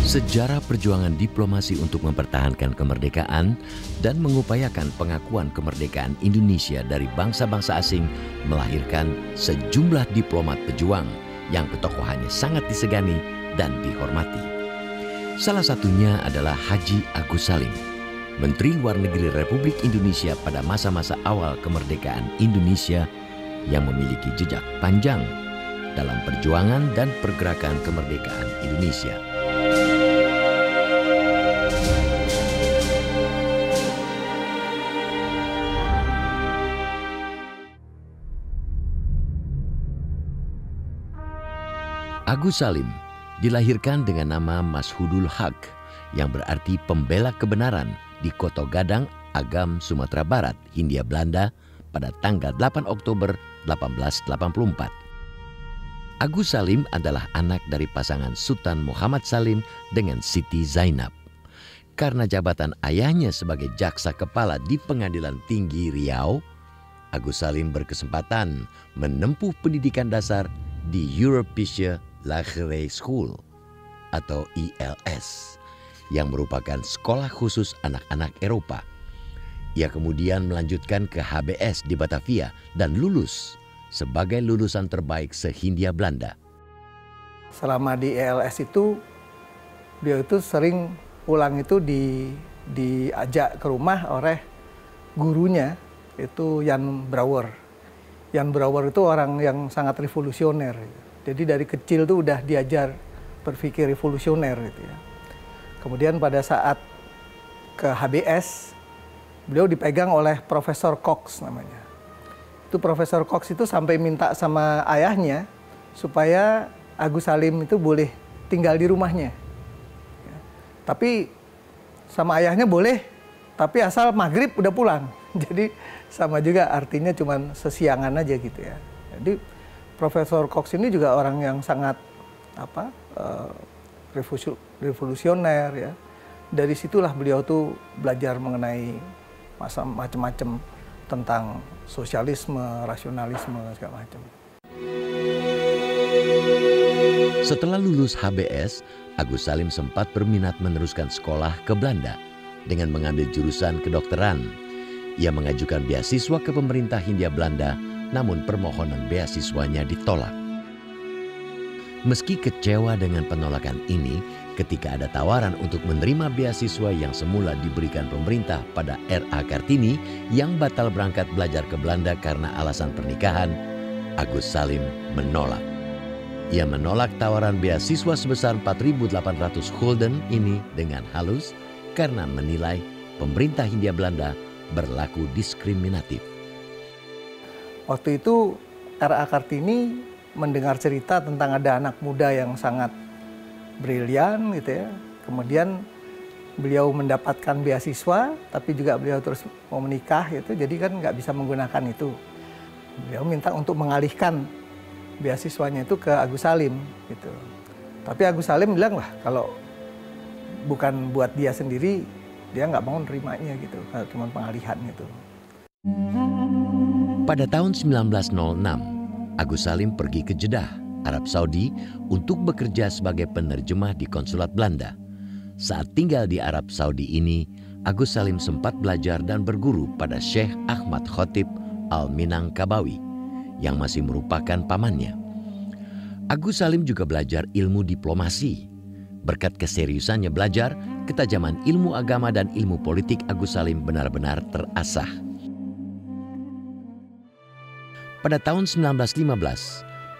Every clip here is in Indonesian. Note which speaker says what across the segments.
Speaker 1: Sejarah perjuangan diplomasi untuk mempertahankan kemerdekaan dan mengupayakan pengakuan kemerdekaan Indonesia dari bangsa-bangsa asing melahirkan sejumlah diplomat pejuang yang ketokohannya sangat disegani dan dihormati. Salah satunya adalah Haji Agus Salim, Menteri Luar Negeri Republik Indonesia pada masa-masa awal kemerdekaan Indonesia yang memiliki jejak panjang dalam perjuangan dan pergerakan kemerdekaan Indonesia. Agus Salim dilahirkan dengan nama Mashudul Haq yang berarti pembela kebenaran di Koto Gadang, Agam, Sumatera Barat, Hindia Belanda pada tanggal 8 Oktober 1884. Agus Salim adalah anak dari pasangan Sultan Muhammad Salim dengan Siti Zainab. Karena jabatan ayahnya sebagai jaksa kepala di Pengadilan Tinggi Riau, Agus Salim berkesempatan menempuh pendidikan dasar di Europäische Lagere School atau ILS yang merupakan sekolah khusus anak-anak Eropa. Ia kemudian melanjutkan ke HBS di Batavia dan lulus sebagai lulusan terbaik se-Hindia Belanda.
Speaker 2: Selama di ILS itu, beliau itu sering pulang itu diajak ke rumah oleh gurunya, itu Jan Brouwer. Jan Brouwer itu orang yang sangat revolusioner. Jadi dari kecil tuh udah diajar berpikir revolusioner gitu ya. Kemudian pada saat ke HBS, beliau dipegang oleh Profesor Cox namanya. Itu Profesor Cox itu sampai minta sama ayahnya supaya Agus Salim itu boleh tinggal di rumahnya. Ya. Tapi sama ayahnya boleh, tapi asal maghrib udah pulang. Jadi sama juga artinya cuman sesiangan aja gitu ya. Jadi Profesor Cox ini juga orang yang sangat revolusioner ya. Dari situlah beliau tuh belajar mengenai macam-macam tentang sosialisme, rasionalisme segala macam.
Speaker 1: Setelah lulus HBS, Agus Salim sempat berminat meneruskan sekolah ke Belanda dengan mengambil jurusan kedokteran. Ia mengajukan beasiswa ke pemerintah Hindia Belanda, namun permohonan beasiswanya ditolak. Meski kecewa dengan penolakan ini, ketika ada tawaran untuk menerima beasiswa yang semula diberikan pemerintah pada R.A. Kartini yang batal berangkat belajar ke Belanda karena alasan pernikahan, Agus Salim menolak. Ia menolak tawaran beasiswa sebesar 4.800 gulden ini dengan halus karena menilai pemerintah Hindia Belanda berlaku diskriminatif.
Speaker 2: Waktu itu R.A. Kartini mendengar cerita tentang ada anak muda yang sangat brilian gitu ya. Kemudian beliau mendapatkan beasiswa, tapi juga beliau terus mau menikah gitu, jadi kan nggak bisa menggunakan itu. Beliau minta untuk mengalihkan beasiswanya itu ke Agus Salim gitu. Tapi Agus Salim bilang lah kalau bukan buat dia sendiri, dia nggak mau nerimanya gitu, cuma pengalihan gitu.
Speaker 1: Pada tahun 1906, Agus Salim pergi ke Jeddah, Arab Saudi untuk bekerja sebagai penerjemah di konsulat Belanda. Saat tinggal di Arab Saudi ini, Agus Salim sempat belajar dan berguru pada Syekh Ahmad Khotib Al-Minangkabawi yang masih merupakan pamannya. Agus Salim juga belajar ilmu diplomasi. Berkat keseriusannya belajar, ketajaman ilmu agama dan ilmu politik Agus Salim benar-benar terasah. Pada tahun 1915,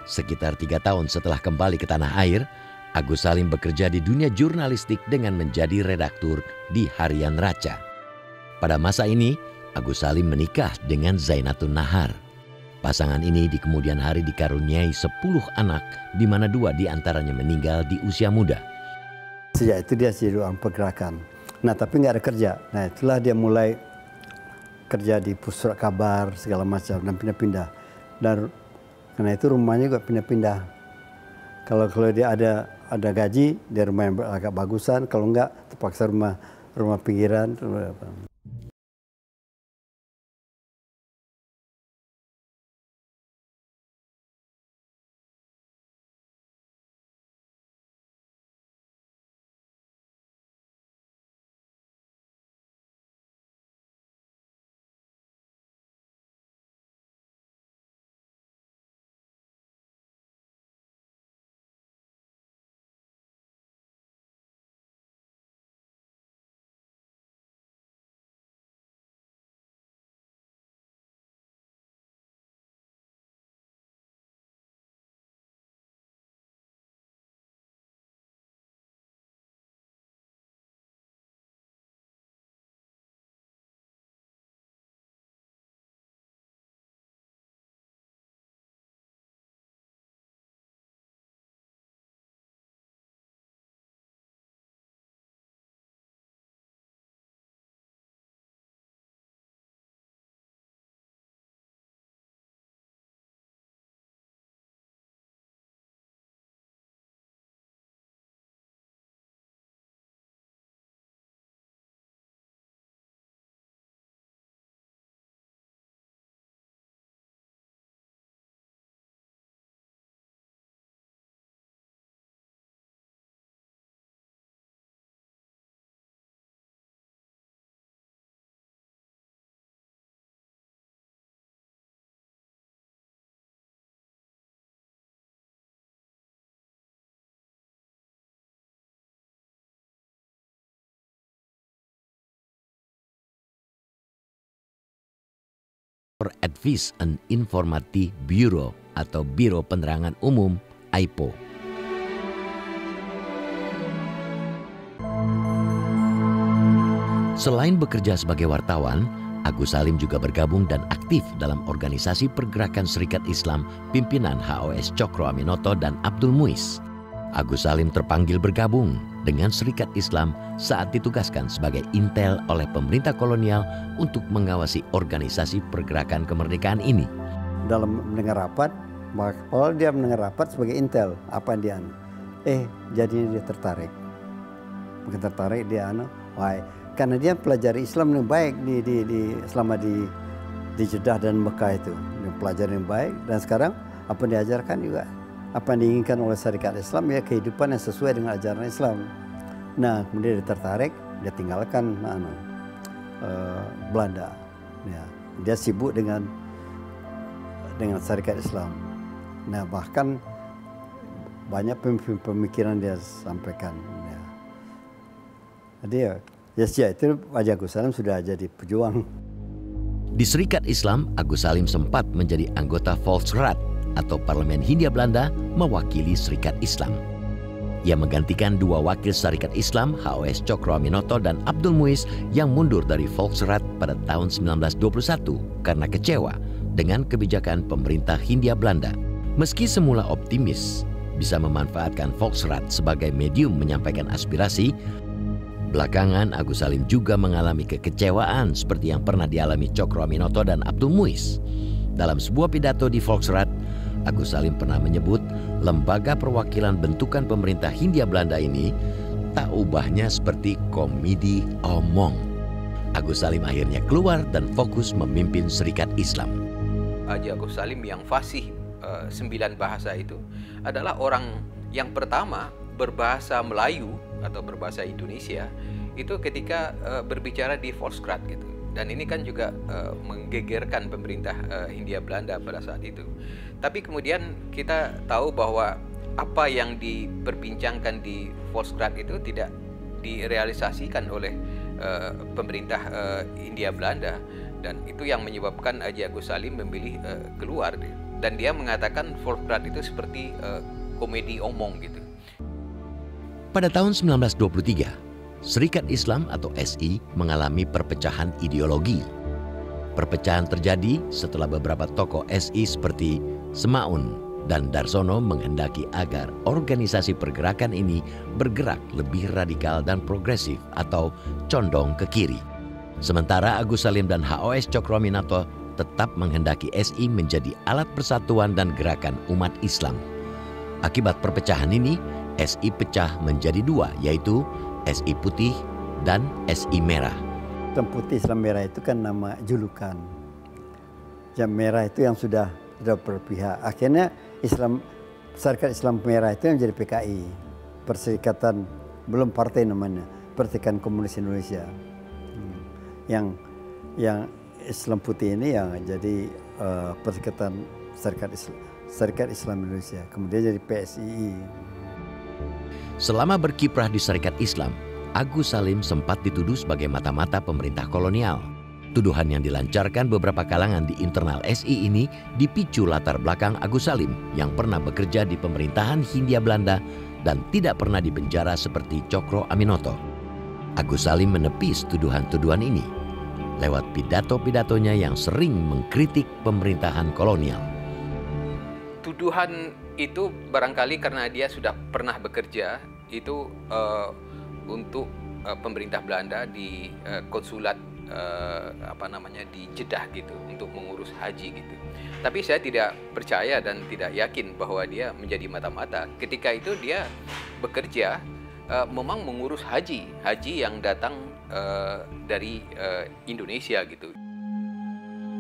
Speaker 1: sekitar 3 tahun setelah kembali ke tanah air, Agus Salim bekerja di dunia jurnalistik dengan menjadi redaktur di Harian Raca. Pada masa ini, Agus Salim menikah dengan Zainatun Nahar. Pasangan ini di kemudian hari dikaruniai 10 anak, di mana 2 diantaranya meninggal di usia muda.
Speaker 3: Sejak itu dia jadi orang pergerakan. Nah tapi nggak ada kerja. Nah itulah dia mulai kerja di surat kabar segala macam dan pindah-pindah. Dan karena itu rumahnya juga pindah-pindah. Kalau dia ada gaji, dia rumah yang agak bagusan. Kalau enggak, terpaksa rumah pinggiran.
Speaker 1: Advice and Informative Bureau atau Biro Penerangan Umum AIPO. Selain bekerja sebagai wartawan, Agus Salim juga bergabung dan aktif dalam organisasi Pergerakan Serikat Islam pimpinan HOS Cokro Aminoto dan Abdul Muiz. Agus Salim terpanggil bergabung dengan Serikat Islam saat ditugaskan sebagai intel oleh pemerintah kolonial untuk mengawasi organisasi pergerakan kemerdekaan ini.
Speaker 3: Dalam mendengar rapat, kalau dia mendengar rapat sebagai intel, apa yang dia jadi dia tertarik. Mungkin tertarik dia karena dia pelajari Islam yang baik selama di Jeddah dan Mekah itu. Dia pelajari yang baik dan sekarang apa yang diajarkan juga apa yang diinginkan oleh Syarikat Islam ya kehidupan yang sesuai dengan ajaran Islam. Nah, kemudian dia tertarik, dia tinggalkan Belanda. Ya, dia sibuk dengan Syarikat Islam. Nah, bahkan banyak pemikiran dia sampaikan. Ya. Jadi ya itu Agus Salim sudah jadi pejuang.
Speaker 1: Di Serikat Islam, Agus Salim sempat menjadi anggota Volksraad atau Parlemen Hindia Belanda mewakili Serikat Islam. Ia menggantikan dua wakil Serikat Islam, HOS Cokro Aminoto dan Abdul Muiz yang mundur dari Volksraad pada tahun 1921 karena kecewa dengan kebijakan pemerintah Hindia Belanda. Meski semula optimis bisa memanfaatkan Volksraad sebagai medium menyampaikan aspirasi, belakangan Agus Salim juga mengalami kekecewaan seperti yang pernah dialami Cokro Aminoto dan Abdul Muiz. Dalam sebuah pidato di Volksraad, Agus Salim pernah menyebut lembaga perwakilan bentukan pemerintah Hindia Belanda ini tak ubahnya seperti komedi omong. Agus Salim akhirnya keluar dan fokus memimpin Serikat Islam.
Speaker 4: Haji Agus Salim yang fasih 9 bahasa itu adalah orang yang pertama berbahasa Melayu atau berbahasa Indonesia itu ketika berbicara di Volksraad gitu. Dan ini kan juga menggegerkan pemerintah Hindia Belanda pada saat itu. Tapi kemudian kita tahu bahwa apa yang diperbincangkan di Volksraad itu tidak direalisasikan oleh pemerintah Hindia Belanda. Dan itu yang menyebabkan Haji Agus Salim memilih keluar. Dan dia mengatakan Volksraad itu seperti komedi omong gitu.
Speaker 1: Pada tahun 1923, Serikat Islam atau SI mengalami perpecahan ideologi. Perpecahan terjadi setelah beberapa tokoh SI seperti Semaun dan Darsono menghendaki agar organisasi pergerakan ini bergerak lebih radikal dan progresif atau condong ke kiri. Sementara Agus Salim dan HOS Cokro Aminoto tetap menghendaki SI menjadi alat persatuan dan gerakan umat Islam. Akibat perpecahan ini, SI pecah menjadi dua, yaitu SI Putih dan SI Merah.
Speaker 3: Islam Putih, Islam Merah itu kan nama julukan. Yang merah itu yang sudah berpihak. Akhirnya Syarikat Islam Merah itu yang menjadi PKI. Perserikatan, belum partai namanya, Perserikatan Komunis Indonesia. Yang Islam Putih ini yang jadi Perserikatan Syarikat Islam Indonesia. Kemudian jadi PSII.
Speaker 1: Selama berkiprah di Serikat Islam, Agus Salim sempat dituduh sebagai mata-mata pemerintah kolonial. Tuduhan yang dilancarkan beberapa kalangan di internal SI ini dipicu latar belakang Agus Salim yang pernah bekerja di pemerintahan Hindia Belanda dan tidak pernah dipenjara seperti Cokro Aminoto. Agus Salim menepis tuduhan-tuduhan ini lewat pidato-pidatonya yang sering mengkritik pemerintahan kolonial.
Speaker 4: Tuduhan itu barangkali karena dia sudah pernah bekerja itu untuk pemerintah Belanda di konsulat di Jeddah gitu untuk mengurus haji gitu. Tapi saya tidak percaya dan tidak yakin bahwa dia menjadi mata-mata. Ketika itu dia bekerja memang mengurus haji yang datang dari Indonesia gitu.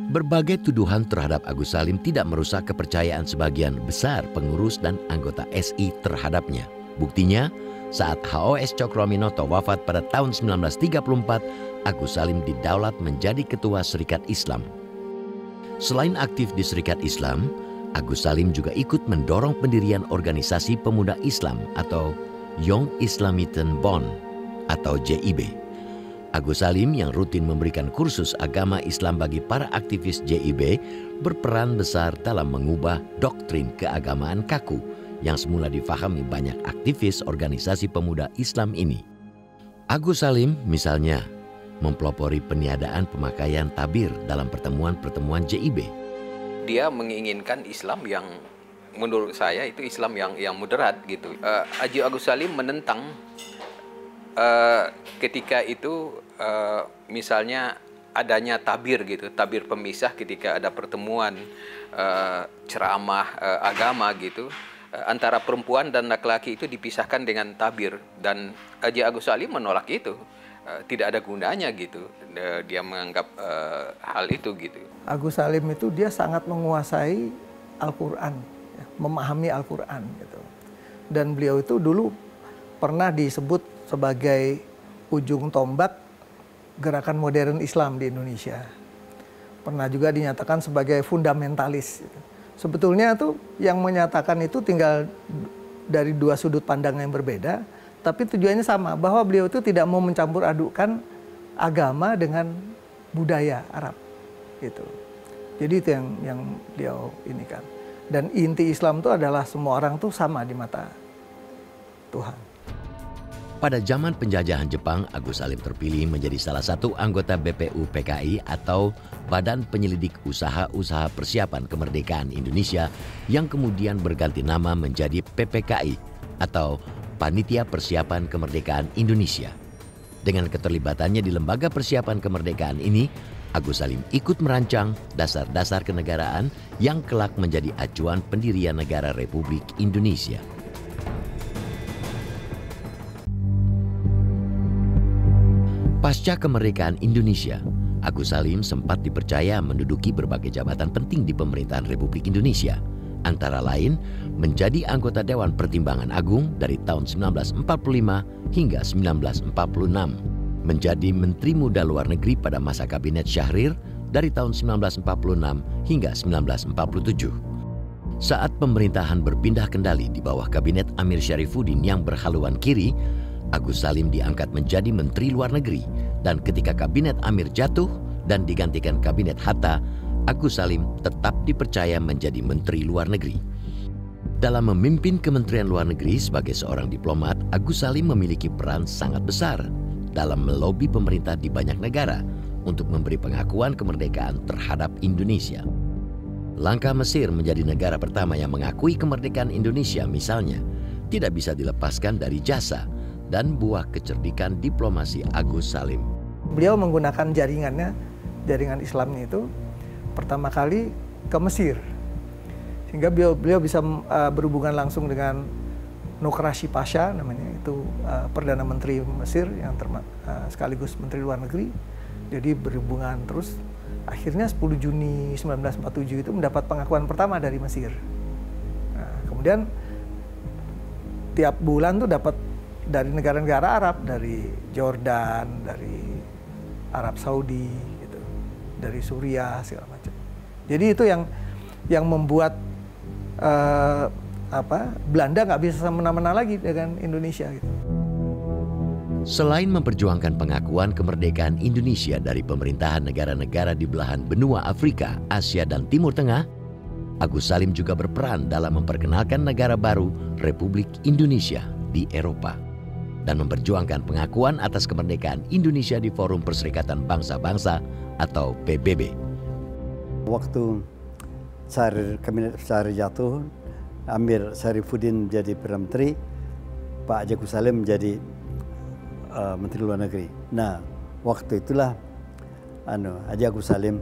Speaker 1: Berbagai tuduhan terhadap Agus Salim tidak merusak kepercayaan sebagian besar pengurus dan anggota SI terhadapnya. Buktinya, saat HOS Cokro Aminoto wafat pada tahun 1934, Agus Salim didaulat menjadi ketua Serikat Islam. Selain aktif di Serikat Islam, Agus Salim juga ikut mendorong pendirian organisasi pemuda Islam atau Young Islamiten Bond atau JIB. Agus Salim yang rutin memberikan kursus agama Islam bagi para aktivis JIB berperan besar dalam mengubah doktrin keagamaan kaku yang semula difahami banyak aktivis organisasi pemuda Islam ini. Agus Salim misalnya mempelopori peniadaan pemakaian tabir dalam pertemuan-pertemuan JIB.
Speaker 4: Dia menginginkan Islam yang menurut saya itu Islam yang moderat gitu. Haji Agus Salim menentang ketika itu misalnya adanya tabir gitu, tabir pemisah ketika ada pertemuan ceramah agama gitu, antara perempuan dan laki-laki itu dipisahkan dengan tabir, dan Haji Agus Salim menolak itu. Tidak ada gunanya gitu, dia menganggap hal itu gitu.
Speaker 2: Agus Salim itu dia sangat menguasai Al-Quran, ya, memahami Al-Quran gitu. Dan beliau itu dulu pernah disebut sebagai ujung tombak gerakan modern Islam di Indonesia. Pernah juga dinyatakan sebagai fundamentalis. Gitu. Sebetulnya tuh yang menyatakan itu tinggal dari dua sudut pandang yang berbeda, tapi tujuannya sama, bahwa beliau itu tidak mau mencampur adukkan agama dengan budaya Arab. Gitu. Jadi itu yang beliau ini kan. Dan inti Islam itu adalah semua orang tuh sama di mata Tuhan.
Speaker 1: Pada zaman penjajahan Jepang, Agus Salim terpilih menjadi salah satu anggota BPU PKI atau Badan Penyelidik Usaha-Usaha Persiapan Kemerdekaan Indonesia yang kemudian berganti nama menjadi PPKI atau Panitia Persiapan Kemerdekaan Indonesia. Dengan keterlibatannya di lembaga persiapan kemerdekaan ini, Agus Salim ikut merancang dasar-dasar kenegaraan yang kelak menjadi acuan pendirian negara Republik Indonesia. Pasca kemerdekaan Indonesia, Agus Salim sempat dipercaya menduduki berbagai jabatan penting di pemerintahan Republik Indonesia. Antara lain, menjadi anggota Dewan Pertimbangan Agung dari tahun 1945 hingga 1946. Menjadi Menteri Muda Luar Negeri pada masa Kabinet Syahrir dari tahun 1946 hingga 1947. Saat pemerintahan berpindah kendali di bawah Kabinet Amir Syarifuddin yang berhaluan kiri, Agus Salim diangkat menjadi Menteri Luar Negeri, dan ketika Kabinet Amir jatuh dan digantikan Kabinet Hatta, Agus Salim tetap dipercaya menjadi Menteri Luar Negeri. Dalam memimpin Kementerian Luar Negeri sebagai seorang diplomat, Agus Salim memiliki peran sangat besar dalam melobi pemerintah di banyak negara untuk memberi pengakuan kemerdekaan terhadap Indonesia. Langkah Mesir menjadi negara pertama yang mengakui kemerdekaan Indonesia misalnya, tidak bisa dilepaskan dari jasa dan buah kecerdikan diplomasi Agus Salim.
Speaker 2: Beliau menggunakan jaringan Islamnya itu pertama kali ke Mesir, sehingga beliau bisa berhubungan langsung dengan Nokrashi Pasha, namanya itu Perdana Menteri Mesir yang sekaligus Menteri Luar Negeri. Jadi berhubungan terus. Akhirnya 10 Juni 1947 itu mendapat pengakuan pertama dari Mesir. Nah, kemudian tiap bulan tuh dapat dari negara-negara Arab, dari Jordan, dari Arab Saudi, gitu, dari Suriah segala macam. Jadi itu yang membuat Belanda nggak bisa semena-mena lagi dengan Indonesia. Gitu.
Speaker 1: Selain memperjuangkan pengakuan kemerdekaan Indonesia dari pemerintahan negara-negara di belahan benua Afrika, Asia, dan Timur Tengah, Agus Salim juga berperan dalam memperkenalkan negara baru Republik Indonesia di Eropa dan memperjuangkan pengakuan atas kemerdekaan Indonesia di Forum Perserikatan Bangsa-Bangsa atau PBB.
Speaker 3: Waktu Kabinet Syahrir jatuh, Amir Syarifuddin menjadi Perdana Menteri, Pak Haji Agus Salim menjadi Menteri Luar Negeri. Nah, waktu itulah Haji Agus Salim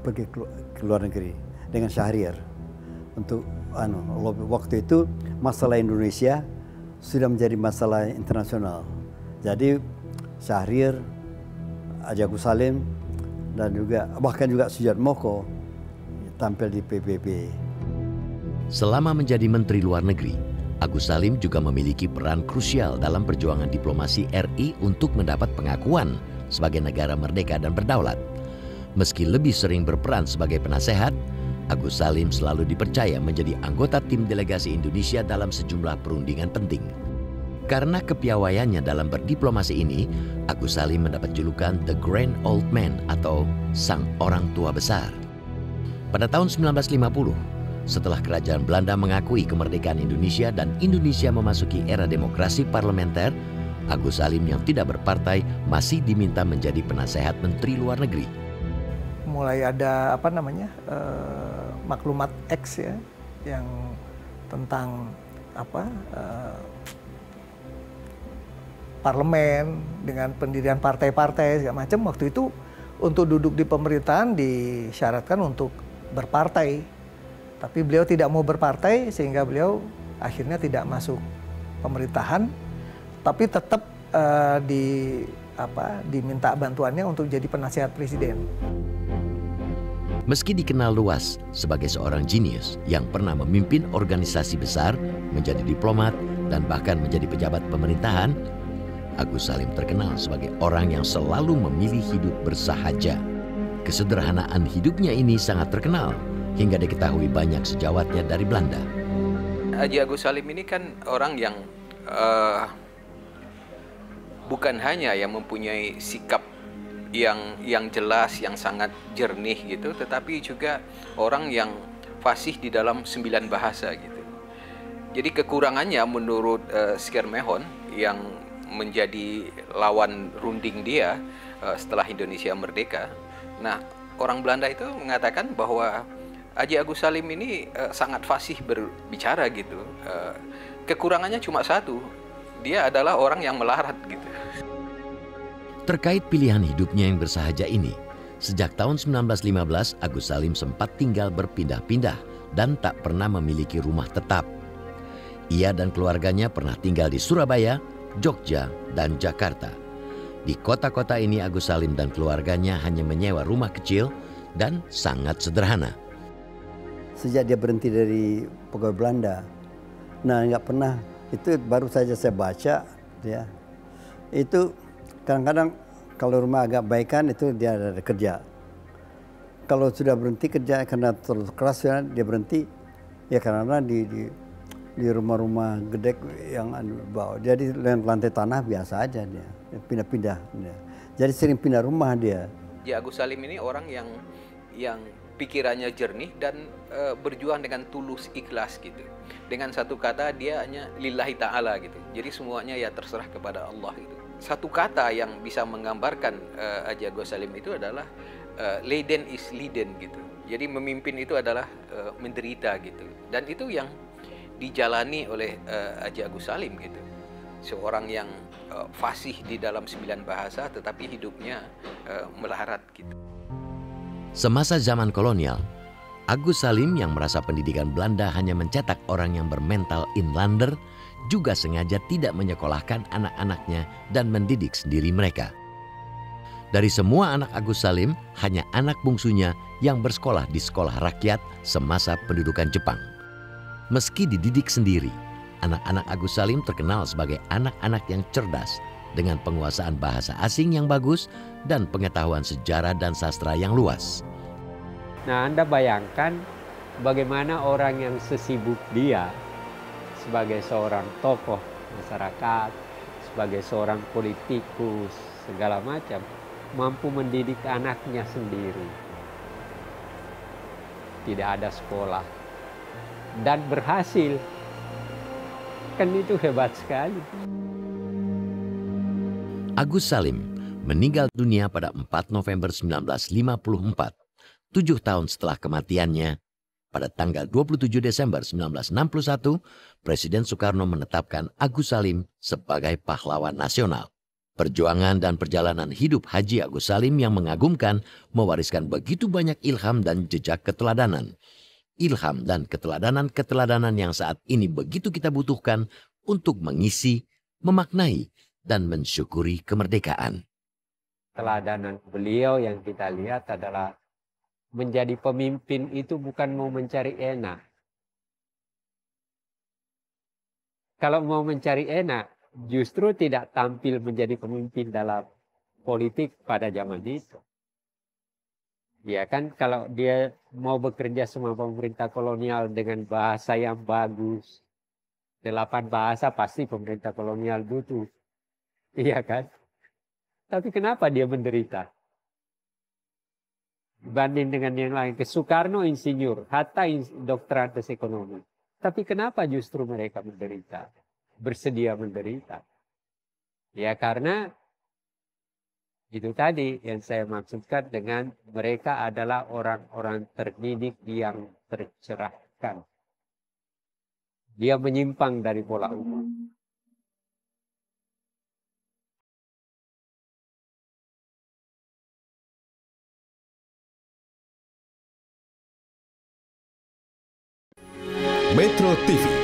Speaker 3: pergi ke luar negeri dengan Syahrir untuk waktu itu masalah Indonesia sudah menjadi masalah internasional. Jadi Syahrir, Haji Agus Salim, dan bahkan juga Sujatmoko tampil di PBB.
Speaker 1: Selama menjadi Menteri Luar Negeri, Agus Salim juga memiliki peran krusial dalam perjuangan diplomasi RI untuk mendapat pengakuan sebagai negara merdeka dan berdaulat. Meski lebih sering berperan sebagai penasehat, Agus Salim selalu dipercaya menjadi anggota tim delegasi Indonesia dalam sejumlah perundingan penting. Karena kepiawaiannya dalam berdiplomasi ini, Agus Salim mendapat julukan The Grand Old Man atau Sang Orang Tua Besar. Pada tahun 1950, setelah kerajaan Belanda mengakui kemerdekaan Indonesia dan Indonesia memasuki era demokrasi parlementer, Agus Salim yang tidak berpartai masih diminta menjadi penasehat Menteri Luar Negeri.
Speaker 2: Mulai ada maklumat X ya, yang tentang parlemen dengan pendirian partai-partai segala macam. Waktu itu untuk duduk di pemerintahan disyaratkan untuk berpartai, tapi beliau tidak mau berpartai sehingga beliau akhirnya tidak masuk pemerintahan, tapi tetap diminta bantuannya untuk jadi penasihat presiden.
Speaker 1: Meski dikenal luas sebagai seorang jenius yang pernah memimpin organisasi besar, menjadi diplomat, dan bahkan menjadi pejabat pemerintahan, Agus Salim terkenal sebagai orang yang selalu memilih hidup bersahaja. Kesederhanaan hidupnya ini sangat terkenal hingga diketahui banyak sejawatnya dari Belanda.
Speaker 4: Haji Agus Salim ini kan orang yang bukan hanya yang mempunyai sikap yang jelas, yang sangat jernih gitu, tetapi juga orang yang fasih di dalam 9 bahasa gitu. Jadi kekurangannya menurut Schiermonnich yang menjadi lawan runding dia setelah Indonesia merdeka. Nah, orang Belanda itu mengatakan bahwa Haji Agus Salim ini sangat fasih berbicara gitu. Kekurangannya cuma satu, dia adalah orang yang melarat gitu.
Speaker 1: Terkait pilihan hidupnya yang bersahaja ini, sejak tahun 1915 Agus Salim sempat tinggal berpindah-pindah dan tak pernah memiliki rumah tetap. Ia dan keluarganya pernah tinggal di Surabaya, Jogja, dan Jakarta. Di kota-kota ini Agus Salim dan keluarganya hanya menyewa rumah kecil dan sangat sederhana.
Speaker 3: Sejak dia berhenti dari pegawai Belanda, nggak pernah, itu baru saja saya baca, ya, itu kadang-kadang kalau rumah agak baikan itu dia ada kerja. Kalau sudah berhenti kerja karena terlalu keras ya, dia berhenti, ya karena di rumah-rumah gede yang bawah. Jadi lantai tanah biasa aja dia pindah-pindah. Jadi sering pindah rumah dia.
Speaker 4: Ya, Agus Salim ini orang yang pikirannya jernih dan berjuang dengan tulus ikhlas gitu. Dengan satu kata dia hanya lillahi ta'ala gitu. Jadi semuanya ya terserah kepada Allah gitu. Satu kata yang bisa menggambarkan Haji Agus Salim itu adalah leiden is liden gitu. Jadi memimpin itu adalah menderita gitu. Dan itu yang dijalani oleh Haji Agus Salim gitu. Seorang yang fasih di dalam 9 bahasa tetapi hidupnya melarat gitu.
Speaker 1: Semasa zaman kolonial, Agus Salim yang merasa pendidikan Belanda hanya mencetak orang yang bermental inlander juga sengaja tidak menyekolahkan anak-anaknya dan mendidik sendiri mereka. Dari semua anak Agus Salim, hanya anak bungsunya yang bersekolah di sekolah rakyat semasa pendudukan Jepang. Meski dididik sendiri, anak-anak Agus Salim terkenal sebagai anak-anak yang cerdas dengan penguasaan bahasa asing yang bagus dan pengetahuan sejarah dan sastra yang luas.
Speaker 5: Nah, Anda bayangkan bagaimana orang yang sesibuk dia sebagai seorang tokoh masyarakat, sebagai seorang politikus, segala macam, mampu mendidik anaknya sendiri. Tidak ada sekolah. Dan berhasil. Kan itu hebat sekali.
Speaker 1: Agus Salim meninggal dunia pada 4 November 1954, 7 tahun setelah kematiannya. Pada tanggal 27 Desember 1961, Presiden Soekarno menetapkan Agus Salim sebagai pahlawan nasional. Perjuangan dan perjalanan hidup Haji Agus Salim yang mengagumkan mewariskan begitu banyak ilham dan jejak keteladanan. Ilham dan keteladanan-keteladanan yang saat ini begitu kita butuhkan untuk mengisi, memaknai, dan mensyukuri kemerdekaan.
Speaker 5: Teladanan beliau yang kita lihat adalah menjadi pemimpin itu bukan mau mencari enak. Kalau mau mencari enak, justru tidak tampil menjadi pemimpin dalam politik pada zaman itu. Ya kan, kalau dia mau bekerja sama pemerintah kolonial dengan bahasa yang bagus, 8 bahasa pasti pemerintah kolonial butuh. Iya kan? Tapi kenapa dia menderita? Dibanding dengan yang lain. Ke Soekarno insinyur, Hatta doktorantes ekonomi. Tapi kenapa justru mereka menderita? Bersedia menderita. Ya karena itu tadi yang saya maksudkan dengan mereka adalah orang-orang terdidik yang tercerahkan. Dia menyimpang dari pola umum.
Speaker 6: Metro TV,